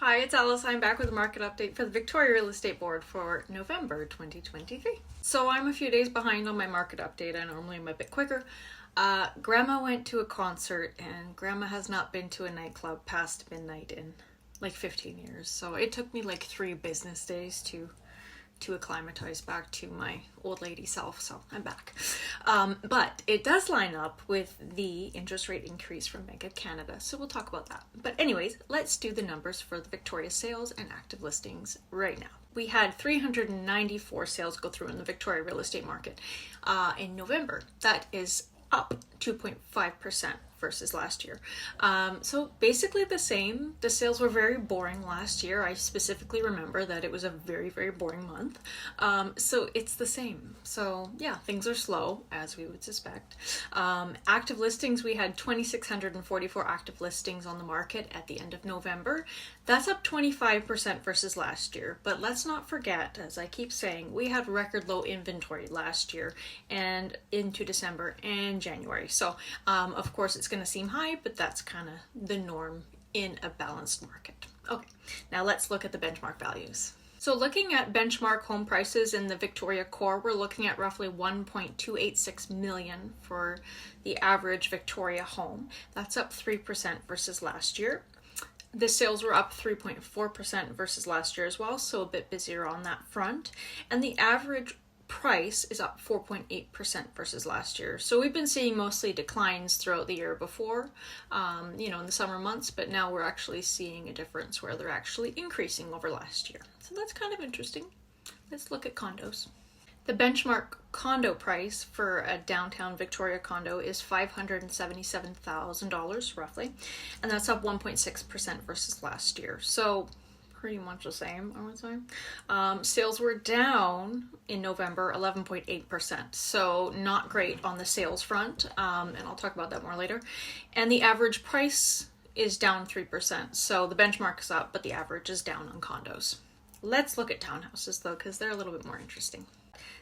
Hi, it's Alice. I'm back with a market update for the Victoria Real Estate Board for November 2023. So I'm a few days behind on my market update. I normally am a bit quicker. Grandma went to a concert and Grandma has not been to a nightclub past midnight in like 15 years. So it took me like 3 business days to acclimatize back to my old lady self, so I'm back. But it does line up with the interest rate increase from Bank of Canada, so we'll talk about that. But anyways, let's do the numbers for the Victoria sales and active listings right now. We had 394 sales go through in the Victoria real estate market in November. That is up 2.5% versus last year. So basically the same. The sales were very boring last year. I specifically remember that it was a very, very boring month. So it's the same. So yeah, things are slow, as we would suspect. Active listings, we had 2,644 active listings on the market at the end of November. That's up 25% versus last year. But let's not forget, as I keep saying, we had record low inventory last year and into December and January. So of course it's going to seem high, but that's kind of the norm in a balanced market. Okay, now let's look at the benchmark values. So looking at benchmark home prices in the Victoria core, we're looking at roughly 1.286 million for the average Victoria home. That's up 3% versus last year. The sales were up 3.4% versus last year as well, so a bit busier on that front. And the average price is up 4.8% versus last year. So we've been seeing mostly declines throughout the year before, in the summer months, but now we're actually seeing a difference where they're actually increasing over last year. So that's kind of interesting. Let's look at condos. The benchmark condo price for a downtown Victoria condo is $577,000 roughly, and that's up 1.6% versus last year. So pretty much the same, I would say. Sales were down in November 11.8%, so not great on the sales front, and I'll talk about that more later. And the average price is down 3%, so the benchmark is up, but the average is down on condos. Let's look at townhouses though, because they're a little bit more interesting.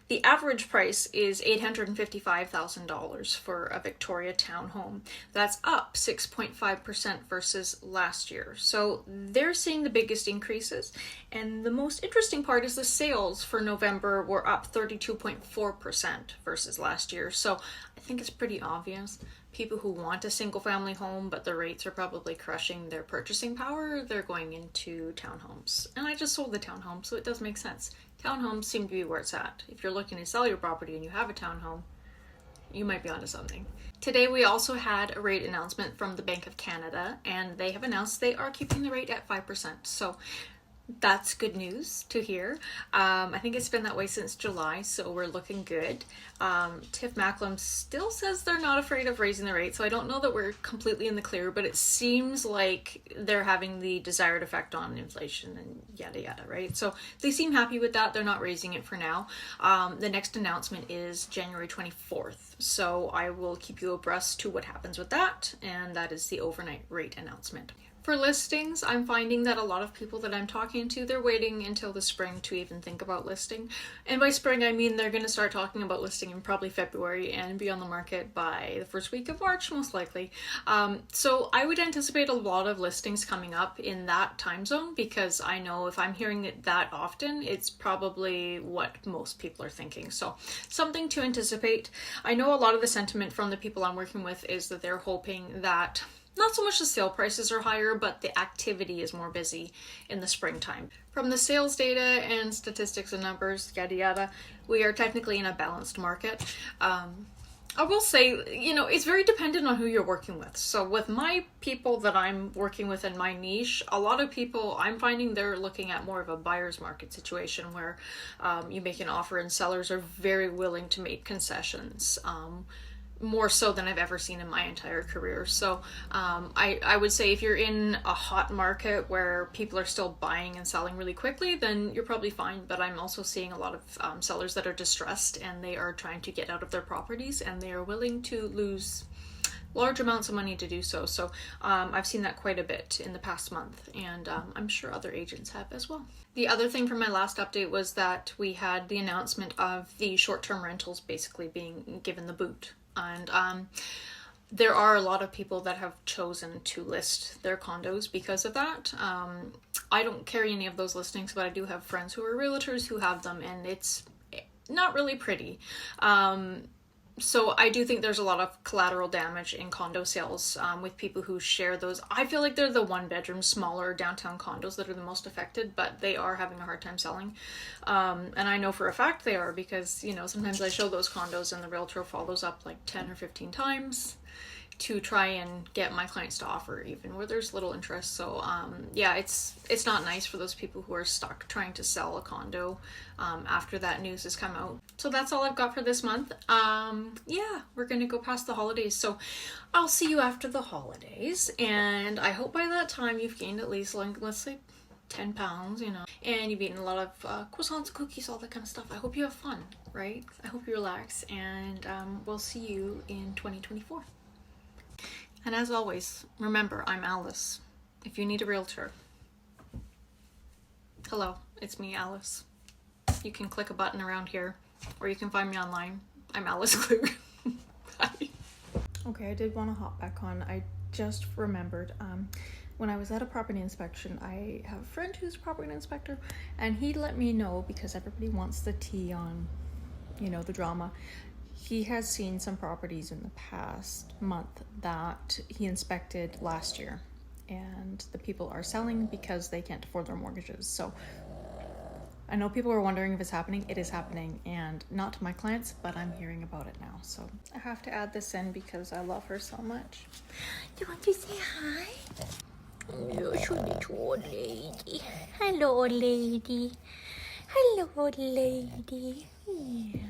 The average price is $855,000 for a Victoria townhome. That's up 6.5% versus last year. So they're seeing the biggest increases. And the most interesting part is the sales for November were up 32.4% versus last year. So I think it's pretty obvious. People who want a single family home, but the rates are probably crushing their purchasing power, they're going into townhomes. And I just sold the townhome, so it does make sense. Townhomes seem to be where it's at. If you're looking to sell your property and you have a townhome, you might be onto something. Today we also had a rate announcement from the Bank of Canada, and they have announced they are keeping the rate at 5%. So that's good news to hear. I think it's been that way since July, so we're looking good. Tiff Macklem still says they're not afraid of raising the rate, so I don't know that we're completely in the clear, but it seems like they're having the desired effect on inflation and yada yada, right? So they seem happy with that. They're not raising it for now. The next announcement is January 24th, so I will keep you abreast to what happens with that, and that is the overnight rate announcement. For listings, I'm finding that a lot of people that I'm talking to, they're waiting until the spring to even think about listing. And by spring, I mean they're going to start talking about listing in probably February and be on the market by the first week of March, most likely. So I would anticipate a lot of listings coming up in that time zone, because I know if I'm hearing it that often, it's probably what most people are thinking. So something to anticipate. I know a lot of the sentiment from the people I'm working with is that they're hoping that not so much the sale prices are higher, but the activity is more busy in the springtime. From the sales data and statistics and numbers, yada yada, we are technically in a balanced market. I will say, it's very dependent on who you're working with. So with my people that I'm working with in my niche, a lot of people, I'm finding they're looking at more of a buyer's market situation where you make an offer and sellers are very willing to make concessions. More so than I've ever seen in my entire career. So I would say if you're in a hot market where people are still buying and selling really quickly, then you're probably fine. But I'm also seeing a lot of sellers that are distressed and they are trying to get out of their properties and they are willing to lose large amounts of money to do so. So I've seen that quite a bit in the past month, and I'm sure other agents have as well. The other thing from my last update was that we had the announcement of the short-term rentals basically being given the boot. And there are a lot of people that have chosen to list their condos because of that. I don't carry any of those listings, but I do have friends who are realtors who have them, and it's not really pretty. So I do think there's a lot of collateral damage in condo sales with people who share those. I feel like they're the one bedroom, smaller downtown condos that are the most affected, but they are having a hard time selling. And I know for a fact they are because, you know, sometimes I show those condos and the realtor follows up like 10 or 15 times to try and get my clients to offer even where there's little interest. So yeah, it's not nice for those people who are stuck trying to sell a condo after that news has come out. So that's all I've got for this month. Yeah, we're gonna go past the holidays, so I'll see you after the holidays, and I hope by that time you've gained at least, like, let's say 10 pounds, you know, and you've eaten a lot of croissants, cookies, all that kind of stuff. I hope you have fun, right? I hope you relax, and we'll see you in 2024. And as always, remember, I'm Alice. If you need a realtor, hello, it's me, Alice. You can click a button around here, or you can find me online. I'm Alice Kluger. Bye. Okay, I did want to hop back on. I just remembered, when I was at a property inspection, I have a friend who's a property inspector, and he let me know, because everybody wants the tea on, you know, the drama. He has seen some properties in the past month that he inspected last year, and the people are selling because they can't afford their mortgages. So I know people are wondering if it's happening. It is happening, and not to my clients, but I'm hearing about it now. So I have to add this in because I love her so much. Do you want to say hi? You're so little old lady. Hello, old lady. Hello, old lady. Yeah.